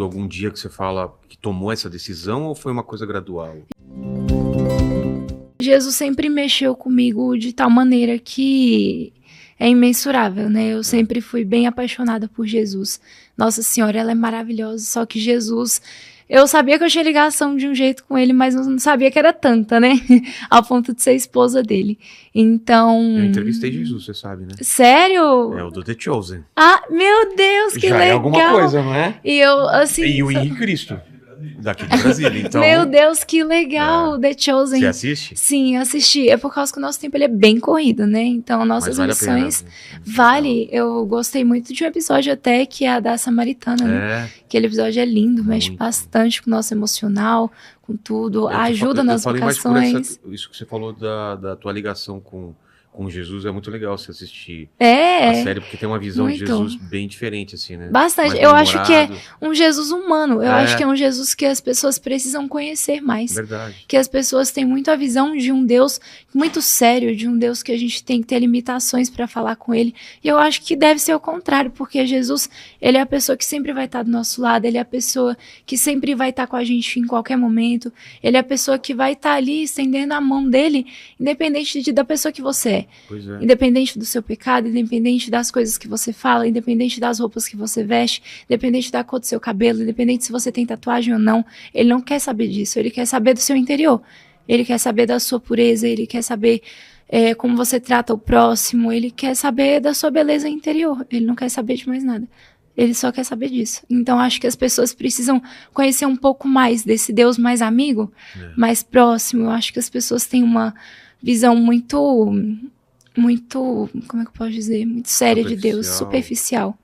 algum dia que você fala que tomou essa decisão ou foi uma coisa gradual? Jesus sempre mexeu comigo de tal maneira que é imensurável, né? Eu sempre fui bem apaixonada por Jesus. Nossa Senhora, ela é maravilhosa, só que Jesus... Eu sabia que eu tinha ligação de um jeito com ele, mas não sabia que era tanta, né? Ao ponto de ser esposa dele. Então... Eu entrevistei Jesus, você sabe, né? Sério? É o do The Chosen. Ah, meu Deus, que Já legal! é alguma coisa, não é? E eu, assim... E o Henrique Cristo, daqui de Brasília, então... Meu Deus, que legal, The Chosen. Você assiste? Sim, assisti. É por causa que o nosso tempo ele é bem corrido, né? Então, nossas Mas vale a pena. missões... Vale. Eu gostei muito de um episódio até que é a da Samaritana, né? Aquele episódio é lindo, mexe bastante com o nosso emocional, com tudo, ajuda nas vocações. Isso que você falou da tua ligação com Jesus, é muito legal você assistir a série, porque tem uma visão de Jesus bem diferente, assim, né? Bastante. Eu acho que é um Jesus humano. Eu acho que é um Jesus que as pessoas precisam conhecer mais. Verdade. Que as pessoas têm muito a visão de um Deus muito sério, de um Deus que a gente tem que ter limitações para falar com ele. E eu acho que deve ser o contrário, porque Jesus, ele é a pessoa que sempre vai estar do nosso lado, ele é a pessoa que sempre vai estar com a gente em qualquer momento, ele é a pessoa que vai estar ali estendendo a mão dele, independente da pessoa que você é. Pois é. Independente do seu pecado, independente das coisas que você fala, independente das roupas que você veste, independente da cor do seu cabelo, independente se você tem tatuagem ou não, ele não quer saber disso, ele quer saber do seu interior, ele quer saber da sua pureza, ele quer saber como você trata o próximo, ele quer saber da sua beleza interior, ele não quer saber de mais nada. Ele só quer saber disso. Então, acho que as pessoas precisam conhecer um pouco mais desse Deus mais amigo, mais próximo. Eu acho que as pessoas têm uma visão muito, como é que eu posso dizer? Muito séria de Deus, superficial.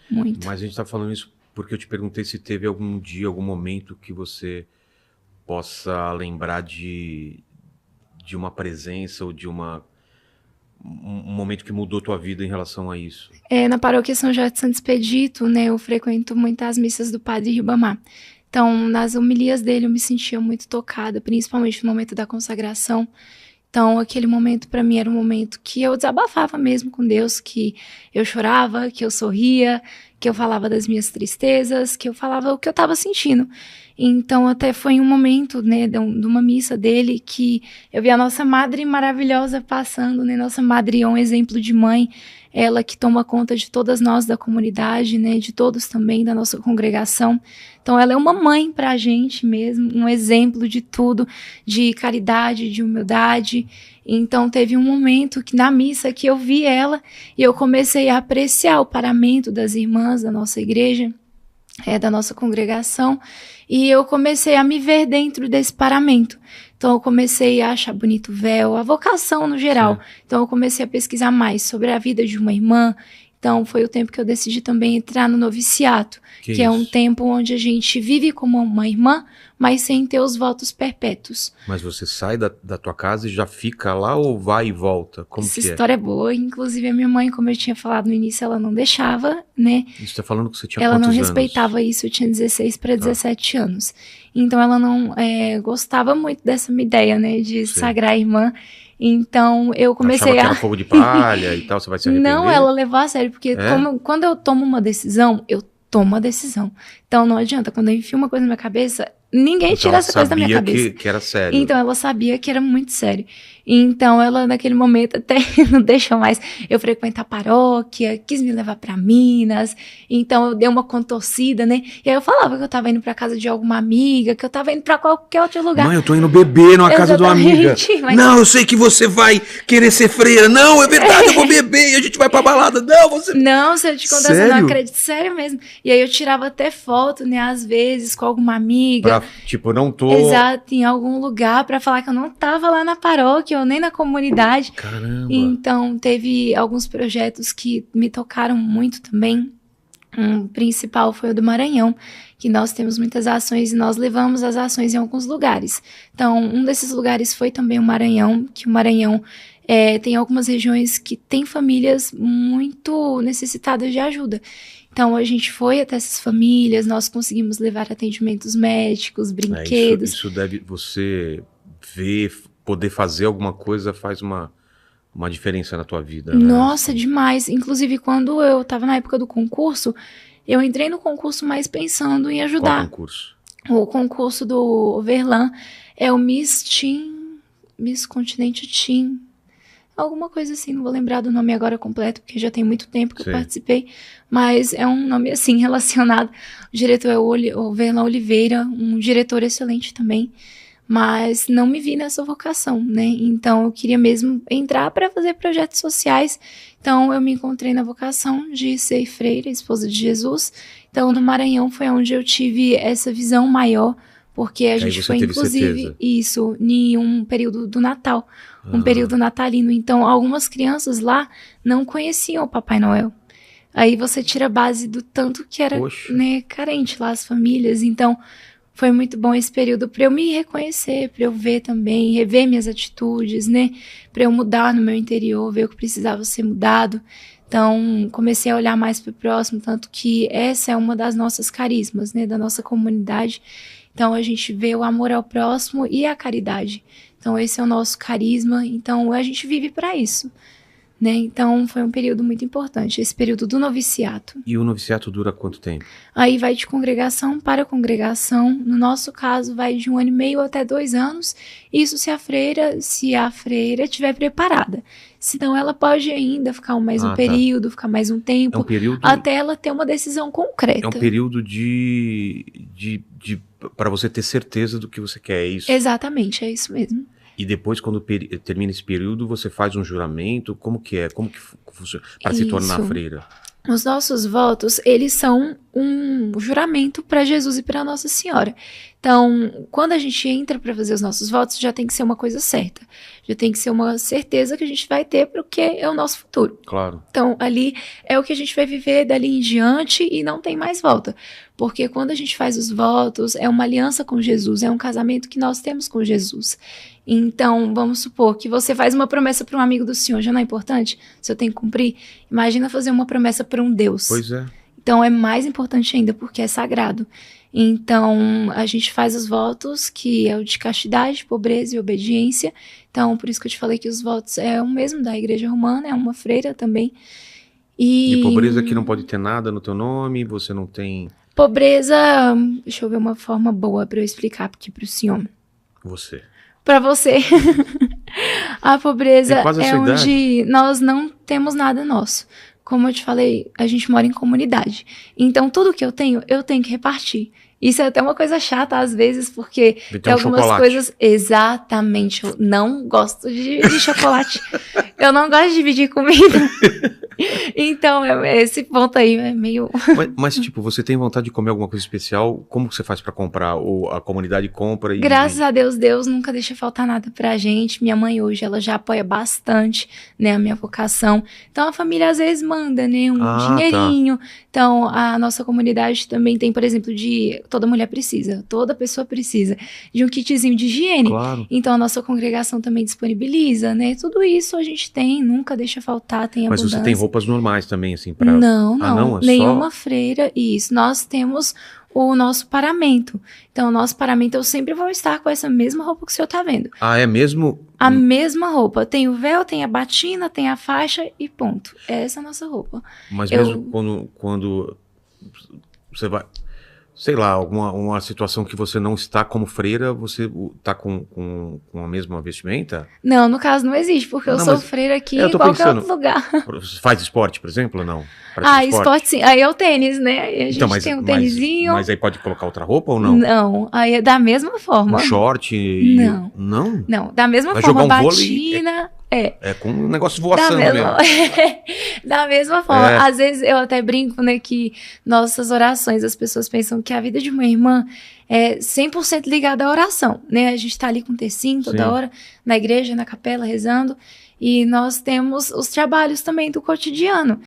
Muito. Mas a gente tá falando isso porque eu te perguntei se teve algum dia, algum momento que você possa lembrar de uma presença ou de um momento que mudou tua vida em relação a isso. Na paróquia São Jorge de Santo Expedito, né, eu frequento muitas missas do Padre Ribamar. Então, nas homilias dele eu me sentia muito tocada, principalmente no momento da consagração. Então, aquele momento para mim era um momento que eu desabafava mesmo com Deus, que eu chorava, que eu sorria, que eu falava das minhas tristezas, que eu falava o que eu estava sentindo. Então, até foi um momento, né, de uma missa dele que eu vi a nossa Madre maravilhosa passando, né, nossa Madre é um exemplo de mãe, ela que toma conta de todas nós da comunidade, né, de todos também, da nossa congregação. Então, ela é uma mãe para a gente mesmo, um exemplo de tudo, de caridade, de humildade. Então, teve um momento que na missa que eu vi ela e eu comecei a apreciar o paramento das irmãs da nossa igreja, da nossa congregação, e eu comecei a me ver dentro desse paramento. Então, eu comecei a achar bonito o véu, a vocação no geral. Sim. Então, eu comecei a pesquisar mais sobre a vida de uma irmã. Então, foi o tempo que eu decidi também entrar no noviciato, que é um tempo onde a gente vive como uma irmã, mas sem ter os votos perpétuos. Mas você sai da tua casa e já fica lá ou vai e volta? Como Essa história é boa. Inclusive, a minha mãe, como eu tinha falado no início, ela não deixava, né? Você tá falando que você tinha ela quantos não anos? Respeitava isso, eu tinha 16 para 17 anos. Então, ela não gostava muito dessa minha ideia, né? De sagrar a irmã. Então, eu comecei Achava que era fogo de palha e tal, você vai se arrepender? Não, ela levou a sério, porque quando eu tomo uma decisão, eu tomo a decisão. Então, não adianta, quando eu enfio uma coisa na minha cabeça, ninguém tira essa coisa da minha cabeça. Que era sério. Então, ela sabia que era muito sério. Então, ela, naquele momento, até não deixou mais eu frequentar a paróquia, quis me levar pra Minas. Então, eu dei uma contorcida, né? E aí, eu falava que eu tava indo pra casa de alguma amiga, que eu tava indo pra qualquer outro lugar. Mãe, eu tô indo beber numa casa de uma amiga. Mas... Não, eu sei que você vai querer ser freira. Não, é verdade, eu vou beber e a gente vai pra balada. Não, você... Não, se eu te contar, você não acredita. Sério mesmo. E aí, eu tirava até foto, né? Às vezes, com alguma amiga. Tipo, não tô... Exato, em algum lugar pra falar que eu não tava lá na paróquia ou nem na comunidade. Caramba. Então, teve alguns projetos que me tocaram muito também. Um principal foi o do Maranhão, que nós temos muitas ações e nós levamos as ações em alguns lugares. Então, um desses lugares foi também o Maranhão, que o Maranhão tem algumas regiões que tem famílias muito necessitadas de ajuda. Então, a gente foi até essas famílias, nós conseguimos levar atendimentos médicos, brinquedos. Isso deve, você ver, poder fazer alguma coisa faz uma diferença na tua vida, né? Nossa, demais. Inclusive, quando eu estava na época do concurso, Eu entrei no concurso mais pensando em Qual ajudar. concurso? O concurso do Verlan é o Miss Teen, Miss Continente Teen, alguma coisa assim, não vou lembrar do nome agora completo, porque já tem muito tempo que eu participei, mas é um nome assim relacionado. O diretor é o Verlan Oliveira, um diretor excelente também, mas não me vi nessa vocação, né? Então eu queria mesmo entrar para fazer projetos sociais. Então eu me encontrei na vocação de ser freira, esposa de Jesus. Então no Maranhão foi onde eu tive essa visão maior, porque a gente foi inclusive isso em um período do Natal, um período natalino. Então algumas crianças lá não conheciam o Papai Noel. Aí você tira a base do tanto que era, né, carente lá as famílias. Então foi muito bom esse período para eu me reconhecer, para eu ver também, rever minhas atitudes, né? Para eu mudar no meu interior, ver o que precisava ser mudado. Então, comecei a olhar mais para o próximo, tanto que essa é uma das nossas carismas, né? Da nossa comunidade. Então, a gente vê o amor ao próximo e a caridade. Então, esse é o nosso carisma. Então, a gente vive para isso. Né? Então, foi um período muito importante, esse período do noviciato. E o noviciato dura quanto tempo? Aí vai de congregação para congregação. No nosso caso, vai de 1 ano e meio até 2 anos. Isso se a freira estiver preparada. Senão, ela pode ainda ficar mais um período, ficar mais um tempo, até ela ter uma decisão concreta. É um período para você ter certeza do que você quer, é isso? Exatamente, é isso mesmo. E depois, quando termina esse período, você faz um juramento? Como que é? Como que funciona para se tornar freira? Os nossos votos, eles são um juramento para Jesus e para Nossa Senhora. Então, quando a gente entra para fazer os nossos votos, já tem que ser uma coisa certa. Já tem que ser uma certeza que a gente vai ter porque é o nosso futuro. Claro. Então, ali é o que a gente vai viver dali em diante e não tem mais volta. Porque quando a gente faz os votos, é uma aliança com Jesus, é um casamento que nós temos com Jesus. Então, vamos supor que você faz uma promessa para um amigo do Senhor, já não é importante? Se eu tenho que cumprir, imagina fazer uma promessa para um Deus. Pois é. Então, é mais importante ainda, porque é sagrado. Então, a gente faz os votos, que é o de castidade, pobreza e obediência. Então, por isso que eu te falei que os votos é o mesmo da Igreja Romana, é uma freira também. E pobreza que não pode ter nada no teu nome, você não tem... Pobreza, deixa eu ver uma forma boa para eu explicar aqui para o senhor. Você. Para você. A pobreza é onde nós não temos nada nosso. Como eu te falei, a gente mora em comunidade. Então, tudo que eu tenho que repartir. Isso é até uma coisa chata, às vezes, porque tem algumas coisas... Exatamente. Eu não gosto de chocolate. Eu não gosto de dividir comida. Então, esse ponto aí é meio... Mas, tipo, você tem vontade de comer alguma coisa especial? Como que você faz pra comprar? Ou a comunidade compra? Graças a Deus, Deus nunca deixa faltar nada pra gente. Minha mãe hoje, ela já apoia bastante, né, a minha vocação. Então, a família às vezes manda, né, um dinheirinho. Tá. Então, a nossa comunidade também tem, por exemplo, toda mulher precisa, toda pessoa precisa de um kitzinho de higiene. Claro. Então, a nossa congregação também disponibiliza, né? Tudo isso a gente tem, nunca deixa faltar, tem abundância. Mas você tem roupas normais também, assim, pra... Não. Nenhuma freira, isso. Nós temos o nosso paramento. Então, o nosso paramento, eu sempre vou estar com essa mesma roupa que o senhor tá vendo. Ah, é mesmo? A mesma roupa. Tem o véu, tem a batina, tem a faixa e ponto. Essa é a nossa roupa. Mas mesmo quando você vai... Sei lá, uma situação que você não está como freira, você está com a mesma vestimenta? Não, no caso não existe, porque eu sou freira aqui em qualquer outro lugar. Faz esporte, por exemplo, ou não? Esporte sim. Aí é o tênis, né? Aí a gente tem um tênisinho. Mas aí pode colocar outra roupa ou não? Não, aí é da mesma forma. Um short? Não. Não? Não, da mesma forma, batina... É com um negócio voaçando mesmo. Da mesma forma. Às vezes eu até brinco, né, que nossas orações, as pessoas pensam que a vida de uma irmã é 100% ligada à oração, né? A gente tá ali com o tercinho toda hora, na igreja, na capela, rezando. E nós temos os trabalhos também do cotidiano.